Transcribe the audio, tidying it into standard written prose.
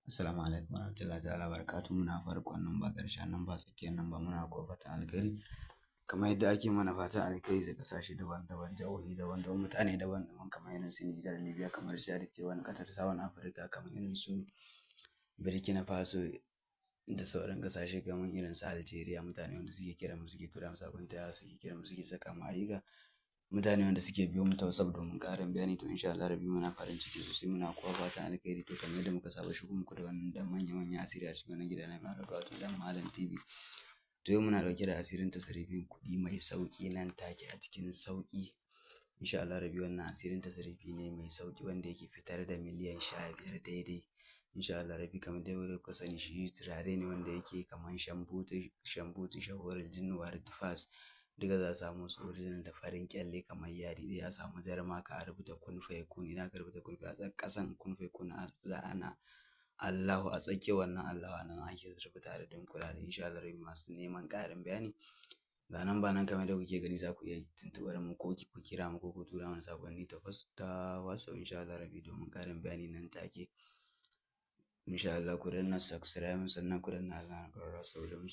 Assalamu alaikum warahmatullahi ta'ala barakatuhu. Muna farkon nan ba ƙarshen nan ba tsakiyar nan ba, muna ko fatan alkhairi kamar yadda ake mana fatan alkhairi da ƙasashe daban-daban, jihohi daban-daban, mutane daban-daban kamar irin su Nijar, Libya, kamar Chad, wani ƙasar South Africa kamar irin su Burkina Faso da sauran ƙasashe kamar irin su Algeria. Mutane wanda suke kira mu suke tura mu saƙon taya, suke kira mu suke saka mu ayyuka, mutane wanda suke biyo mu ta WhatsApp domin ƙarin bayani, to insha Allah rabbi muna farin ciki sosai, muna kowa fatan alkhairi. To kamar yadda muka saba shigo muku da wannan da manya-manyan asiri a cikin wannan gida na mai albarka wato Dan Malam TV. To yau muna ɗauke da asirin tasarrufin kuɗi mai sauƙi nan take a cikin sauƙi. Insha Allah rabbi wannan asirin tasarrufi ne mai sauƙi wanda yake fitar da miliyan 15 daidai. Insha Allah rabbi kamar dai wanda kuka sani shi turare ne wanda yake kamar shambuti, shawarar jinnu wa fas. Duka za a samu su original da farin kyalle kamar yadi dai, a samu jar maka a rubuta kun fayakun. Idan ka rubuta kun fayakun a ƙasan kun fayakun za ana Allahu a tsakiyar wannan Allahu nan ake rubuta da dunkula da insha Allah rabbi masu neman ƙarin bayani. Ga nan ba nan kamar da kuke gani za ku iya tuntuɓar mu ko ku kira mu ko ku tura mana saƙonni ta WhatsApp insha Allah rabbi domin ƙarin bayani nan take. Insha Allah ku danna subscribe sannan ku danna alamar ƙararrawa saboda mu